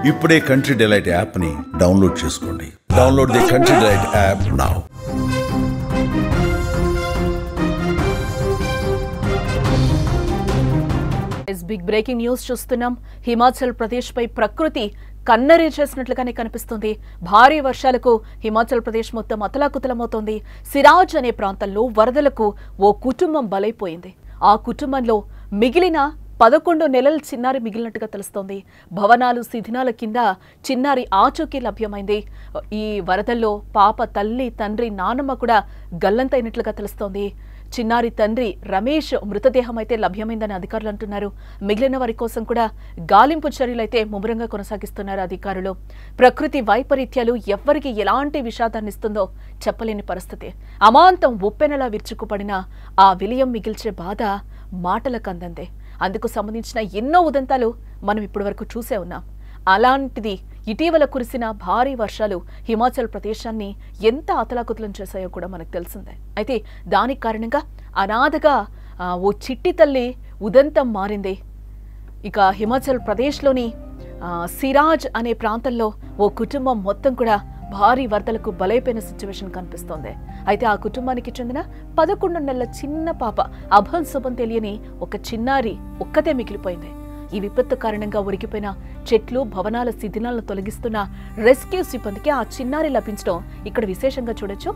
ఇప్పుడే Country Delight యాప్ని download చేసుకోండి. Download the Country Delight app now. Big breaking news చూస్తున్నాం. హిమాచల్ ప్రదేశ్ పై ప్రకృతి కన్నెర్ర చేసినట్లుగానే కనిపిస్తుంది. భారీ వర్షాలకు హిమాచల్ ప్రదేశ్ మొత్తం అతలాకుతలమవుతోంది. సిరాజ్ అనే ప్రాంతంలో వరదలకు ఓ కుటుంబం బలైపోయింది. ఆ కుటుంబంలో మిగిలిన 11 నెలల చిన్నారి మిగిలినట్టుగా తెలుస్తోంది. భవనాలు శిథిలాల కింద చిన్నారి ఆచూకీ లభ్యమైంది. ఈ వరదల్లో పాప తల్లి, తండ్రి, నానమ్మ కూడా గల్లంతైనట్లుగా తెలుస్తోంది. చిన్నారి తండ్రి రమేష్ మృతదేహం అయితే లభ్యమైందని అధికారులు అంటున్నారు. మిగిలిన వారి కోసం కూడా గాలింపు చర్యలైతే ముమ్మరంగా కొనసాగిస్తున్నారు అధికారులు. ప్రకృతి వైపరీత్యాలు ఎవ్వరికి ఎలాంటి విషాదాన్ని ఇస్తుందో చెప్పలేని పరిస్థితి. అమాంతం ఉప్పెనలా విరుచుకుపడిన ఆ విలయం మిగిల్చే బాధ మాటలకు అందందే. అందుకు సంబంధించిన ఎన్నో ఉదంతాలు మనం ఇప్పటి వరకు చూసే ఉన్నాం. అలాంటిది ఇటీవల కురిసిన భారీ వర్షాలు హిమాచల్ ప్రదేశాన్ని ఎంత అతలాకుతలం చేశాయో కూడా మనకు తెలిసిందే. అయితే దానికి కారణంగా అనాథగా ఓ చిట్టి తల్లి ఉదంతం మారింది. ఇక హిమాచల్ ప్రదేశ్లోని సిరాజ్ అనే ప్రాంతంలో ఓ కుటుంబం మొత్తం కూడా భారీ వరదలకు బలైపోయిన సిచ్యువేషన్ కనిపిస్తోంది. అయితే ఆ కుటుంబానికి చెందిన 11 నెలల చిన్న పాప, అభం శుభం తెలియని ఒక చిన్నారి ఒక్కతే మిగిలిపోయింది. ఈ విపత్తు కారణంగా ఉరికిపోయిన చెట్లు, భవనాల శిథిలాలను తొలగిస్తున్న రెస్క్యూ సిబ్బందికి ఆ చిన్నారి లభించడం ఇక్కడ విశేషంగా చూడొచ్చు.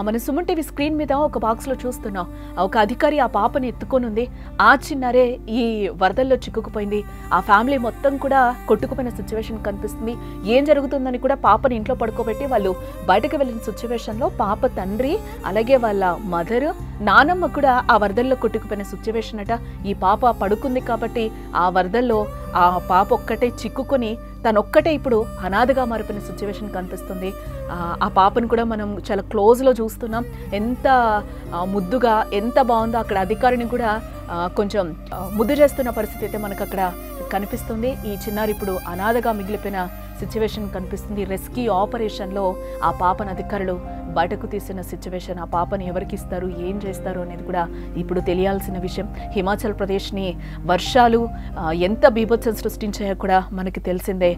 మన సుమన్ టీవీ స్క్రీన్ మీద ఒక బాక్స్ లో చూస్తున్నాం. ఒక అధికారి ఆ పాపని ఎత్తుకొనుంది. ఆ చిన్నారే ఈ వరదల్లో చిక్కుకుపోయింది. ఆ ఫ్యామిలీ మొత్తం కూడా కొట్టుకుపోయిన సిచ్యువేషన్ కనిపిస్తుంది. ఏం జరుగుతుందని కూడా పాపని ఇంట్లో పడుకోబెట్టి వాళ్ళు బయటకు వెళ్ళిన సిచ్యువేషన్ లో పాప తండ్రి, అలాగే వాళ్ళ మదర్, నానమ్మ కూడా ఆ వరదల్లో కొట్టుకుపోయిన సిచ్యువేషన్ అట. ఈ పాప పడుకుంది కాబట్టి ఆ వరదల్లో ఆ పాప ఒక్కటే చిక్కుకొని తనొక్కటే ఇప్పుడు అనాథగా మారిపోయిన సిచ్యువేషన్ కనిపిస్తుంది. ఆ పాపను కూడా మనం చాలా క్లోజ్లో చూస్తున్నాం. ఎంత ముద్దుగా, ఎంత బాగుందో. అక్కడ అధికారిని కూడా కొంచెం ముద్దు చేస్తున్న పరిస్థితి అయితే మనకు అక్కడ కనిపిస్తుంది. ఈ చిన్నారి ఇప్పుడు అనాథగా మిగిలిపోయిన సిచ్యువేషన్ కనిపిస్తుంది. రెస్క్యూ ఆపరేషన్లో ఆ పాపను అధికారులు బయటకు తీసిన సిచ్యువేషన్. ఆ పాపని ఎవరికి ఇస్తారు, ఏం చేస్తారు అనేది కూడా ఇప్పుడు తెలియాల్సిన విషయం. హిమాచల్ ప్రదేశ్ని వర్షాలు ఎంత బీభత్సం సృష్టించాయో కూడా మనకి తెలిసిందే.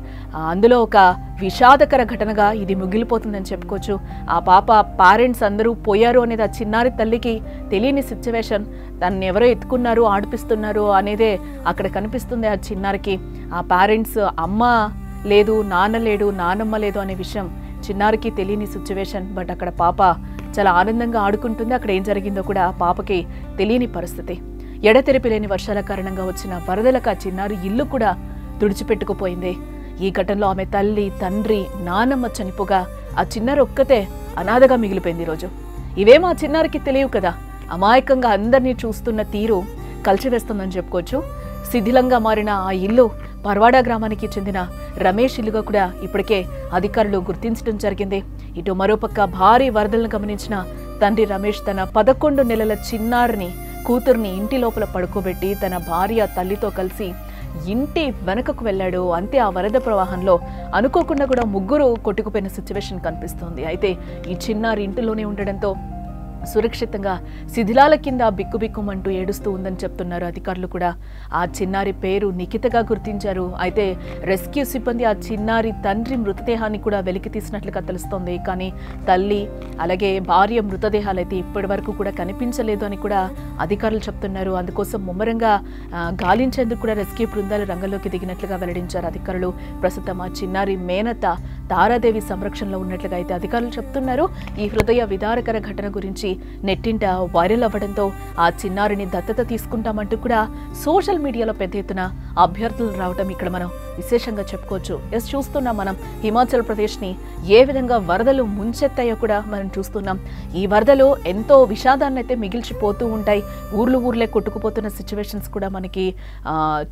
అందులో ఒక విషాదకర ఘటనగా ఇది మిగిలిపోతుందని చెప్పుకోవచ్చు. ఆ పాప పేరెంట్స్ అందరూ పోయారు అనేది ఆ చిన్నారి తల్లికి తెలియని సిచ్యువేషన్. తనని ఎవరో ఎత్తుకున్నారు, ఆడిపిస్తున్నారు అనేదే అక్కడ కనిపిస్తుంది ఆ చిన్నారికి. ఆ పేరెంట్స్ అమ్మ లేదు, నాన్న లేడు, నానమ్మ లేదు అనే విషయం చిన్నారికి తెలియని సిచ్యువేషన్. బట్ అక్కడ పాప చాలా ఆనందంగా ఆడుకుంటుంది. అక్కడ ఏం జరిగిందో కూడా పాపకి తెలియని పరిస్థితి. ఎడతెరిపి లేని వర్షాల కారణంగా వచ్చిన వరదలకు ఆ చిన్నారి ఇల్లు కూడా తుడిచిపెట్టుకుపోయింది. ఈ ఘటనలో ఆమె తల్లి, తండ్రి, నానమ్మ చనిపోగా ఆ చిన్నారి ఒక్కతే అనాథగా మిగిలిపోయింది. ఈరోజు ఇవేమో ఆ చిన్నారికి తెలియవు కదా. అమాయకంగా అందరినీ చూస్తున్న తీరు కలిసివేస్తుందని చెప్పుకోవచ్చు. శిథిలంగా మారిన ఆ ఇల్లు పర్వాడా గ్రామానికి చెందిన రమేష్ ఇల్లుగా కూడా ఇప్పటికే అధికారులు గుర్తించడం జరిగింది. ఇటు మరోపక్క భారీ వరదలను గమనించిన తండ్రి రమేష్ తన 11 నెలల చిన్నారిని, కూతుర్ని ఇంటి లోపల పడుకోబెట్టి తన భార్య, తల్లితో కలిసి ఇంటి వెనకకు వెళ్ళాడు. అంతే ఆ వరద ప్రవాహంలో అనుకోకుండా కూడా ముగ్గురు కొట్టుకుపోయిన సిచ్యువేషన్ కనిపిస్తోంది. అయితే ఈ చిన్నారి ఇంటిలోనే ఉండడంతో సురక్షితంగా శిథిలాల కింద బిక్కుబిక్కుమంటూ ఏడుస్తూ ఉందని చెప్తున్నారు అధికారులు కూడా. ఆ చిన్నారి పేరు నిఖితగా గుర్తించారు. అయితే రెస్క్యూ సిబ్బంది ఆ చిన్నారి తండ్రి మృతదేహాన్ని కూడా వెలికి తీసినట్లుగా తెలుస్తోంది. కానీ తల్లి, అలాగే భార్య మృతదేహాలు అయితే ఇప్పటి వరకు కూడా కనిపించలేదు అని కూడా అధికారులు చెప్తున్నారు. అందుకోసం ముమ్మరంగా గాలించేందుకు కూడా రెస్క్యూ బృందాలు రంగంలోకి దిగినట్లుగా వెల్లడించారు అధికారులు. ప్రస్తుతం ఆ చిన్నారి మేనత తారాదేవి సంరక్షణలో ఉన్నట్లుగా అయితే అధికారులు చెప్తున్నారు. ఈ హృదయ విదారకర ఘటన గురించి నెట్టింట వైరల్ అవ్వడంతో ఆ చిన్నారిని దత్తత తీసుకుంటామంటూ కూడా సోషల్ మీడియాలో పెద్ద ఎత్తున అభ్యర్థులు రావడం ఇక్కడ మనం విశేషంగా చెప్పుకోవచ్చు. చూస్తున్నాం మనం హిమాచల్ ప్రదేశ్ని ఏ విధంగా వరదలు ముంచెత్తాయో కూడా మనం చూస్తున్నాం. ఈ వరదలు ఎంతో విషాదాన్ని అయితే మిగిల్చిపోతూ ఉంటాయి. ఊర్లే కొట్టుకుపోతున్న సిచ్యువేషన్స్ కూడా మనకి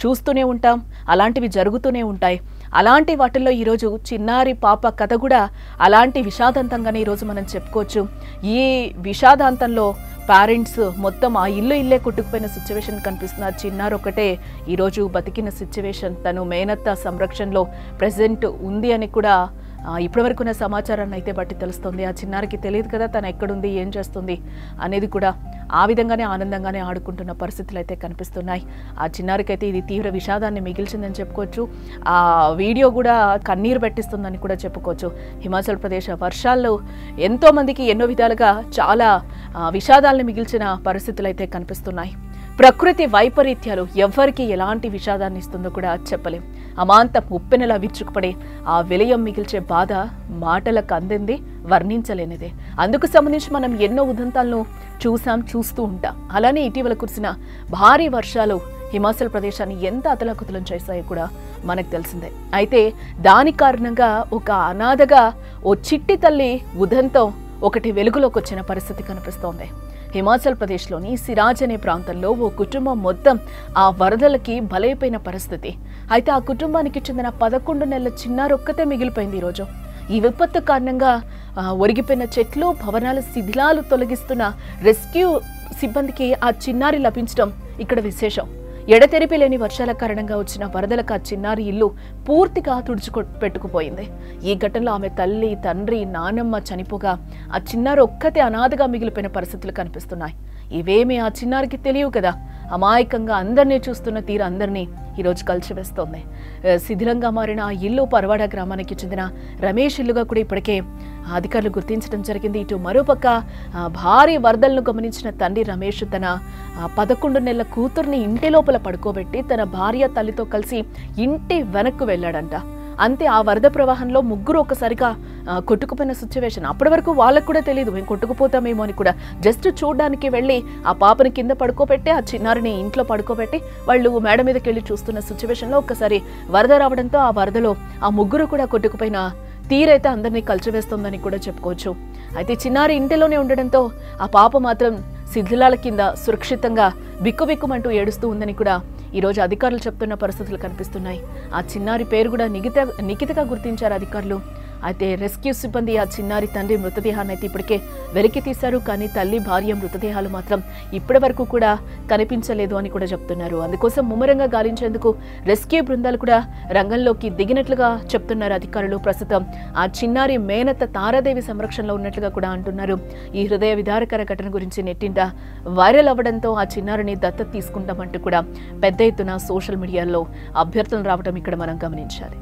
చూస్తూనే ఉంటాం. అలాంటివి జరుగుతూనే ఉంటాయి. అలాంటి వాటిల్లో ఈరోజు చిన్నారి పాప కథ కూడా అలాంటి విషాదాంతంగానే ఈరోజు మనం చెప్పుకోవచ్చు. ఈ విషాదాంతంలో పేరెంట్స్ మొత్తం ఆ ఇల్లే కొట్టుకుపోయిన సిచ్యువేషన్ కనిపిస్తుంది. ఆ చిన్నారు ఒకటే ఈరోజు బతికిన సిచ్యువేషన్. తను మేనత్త సంరక్షణలో ప్రెజెంట్ ఉంది అని కూడా ఇప్పటివరకు ఉన్న సమాచారాన్ని అయితే బట్టి తెలుస్తుంది. ఆ చిన్నారికి తెలియదు కదా తను ఎక్కడుంది, ఏం చేస్తుంది అనేది కూడా. ఆ విధంగానే ఆనందంగానే ఆడుకుంటున్న పరిస్థితులు అయితే కనిపిస్తున్నాయి. ఆ చిన్నారికైతే ఇది తీవ్ర విషాదాన్ని మిగిల్చిందని చెప్పుకోవచ్చు. ఆ వీడియో కూడా కన్నీరు పెట్టిస్తుందని కూడా చెప్పుకోవచ్చు. హిమాచల్ ప్రదేశ్ వర్షాల్లో ఎంతో మందికి ఎన్నో విధాలుగా చాలా విషాదాలను మిగిల్చిన పరిస్థితులు అయితే కనిపిస్తున్నాయి. ప్రకృతి వైపరీత్యాలు ఎవ్వరికి ఎలాంటి విషాదాన్ని ఇస్తుందో కూడా చెప్పలేం. అమాంతం ఉప్పెనలా విరుచుకుపడే ఆ విలయం మిగిల్చే బాధ మాటలకు అందింది, వర్ణించలేనిదే. అందుకు సంబంధించి మనం ఎన్నో ఉదంతాలను చూస్తూ ఉంటాం. అలానే ఇటీవల కురిసిన భారీ వర్షాలు హిమాచల్ ప్రదేశాన్ని ఎంత అతలాకుతలం చేశాయో కూడా మనకు తెలిసిందే. అయితే దాని కారణంగా ఒక అనాథగా ఓ చిట్టి తల్లి ఉదంతం ఒకటి వెలుగులోకి వచ్చిన పరిస్థితి కనిపిస్తోంది. హిమాచల్ ప్రదేశ్లోని సిరాజ్ అనే ప్రాంతంలో ఓ కుటుంబం మొత్తం ఆ వరదలకి బలైపోయిన పరిస్థితి. అయితే ఆ కుటుంబానికి చెందిన 11 నెలల చిన్నారొక్కతే మిగిలిపోయింది ఈరోజు. ఈ విపత్తు కారణంగా ఒరిగిపోయిన చెట్లు, భవనాల శిథిలాలు తొలగిస్తున్న రెస్క్యూ సిబ్బందికి ఆ చిన్నారి లభించడం ఇక్కడ విశేషం. ఎడతెరిపి లేని వర్షాల కారణంగా వచ్చిన వరదలకు ఆ చిన్నారి ఇల్లు పూర్తిగా పెట్టుకుపోయింది. ఈ ఘటనలో ఆమె తల్లి, తండ్రి, నానమ్మ చనిపోగా ఆ చిన్నారి ఒక్కతే అనాథగా మిగిలిపోయిన పరిస్థితులు కనిపిస్తున్నాయి. ఇవేమీ ఆ చిన్నారికి తెలియవు కదా. అమాయకంగా అందరినీ చూస్తున్న తీరు అందరినీ ఈరోజు కలిసివేస్తోంది. శిథిలంగా మారిన ఆ ఇల్లు పరవాడ గ్రామానికి చెందిన రమేష్ ఇల్లుగా కూడా ఇప్పటికే అధికారులు గుర్తించడం జరిగింది. ఇటు మరోపక్క భారీ వరదలను గమనించిన తండ్రి రమేష్ తన 11 నెలల కూతుర్ని ఇంటి లోపల పడుకోబెట్టి తన భార్య, తల్లితో కలిసి ఇంటి వెనక్కు వెళ్ళాడంట. అంతే, ఆ వరద ప్రవాహంలో ముగ్గురు ఒకసారిగా కొట్టుకుపోయిన సిచ్యువేషన్. అప్పటి వరకు వాళ్ళకు కూడా తెలియదు మేము కొట్టుకుపోతామేమో అని కూడా. జస్ట్ చూడడానికి వెళ్ళి ఆ పాపని కింద పడుకోబెట్టి ఆ చిన్నారిని ఇంట్లో పడుకోబెట్టి వాళ్ళు మేడ మీదకి వెళ్ళి చూస్తున్న సిచ్యువేషన్లో ఒక్కసారి వరద రావడంతో ఆ వరదలో ఆ ముగ్గురు కూడా కొట్టుకుపోయిన తీరైతే అందరినీ కలిచివేస్తోందని కూడా చెప్పుకోవచ్చు. అయితే చిన్నారి ఇంటిలోనే ఉండడంతో ఆ పాప మాత్రం శిథిలాల కింద సురక్షితంగా బిక్కుబిక్కుమంటూ ఏడుస్తూ ఉందని కూడా ఈరోజు అధికారులు చెప్తున్న పరిస్థితులు కనిపిస్తున్నాయి. ఆ చిన్నారి పేరు కూడా నిఖితగా గుర్తించారు అధికారులు. అయితే రెస్క్యూ సిబ్బంది ఆ చిన్నారి తండ్రి మృతదేహాన్ని అయితే ఇప్పటికే వెలికి తీశారు. కానీ తల్లి, భార్య మృతదేహాలు మాత్రం ఇప్పటి వరకు కూడా కనిపించలేదు అని కూడా చెప్తున్నారు. అందుకోసం ముమ్మరంగా గాలించేందుకు రెస్క్యూ బృందాలు కూడా రంగంలోకి దిగినట్లుగా చెప్తున్నారు అధికారులు. ప్రస్తుతం ఆ చిన్నారి మేనత్త తారాదేవి సంరక్షణలో ఉన్నట్లుగా కూడా అంటున్నారు. ఈ హృదయ విదారకర ఘటన గురించి నెట్టింట వైరల్ అవ్వడంతో ఆ చిన్నారిని దత్తత తీసుకుంటామంటూ కూడా పెద్ద ఎత్తున సోషల్ మీడియాలో అభ్యర్థనలు రావడం ఇక్కడ మనం గమనించాలి.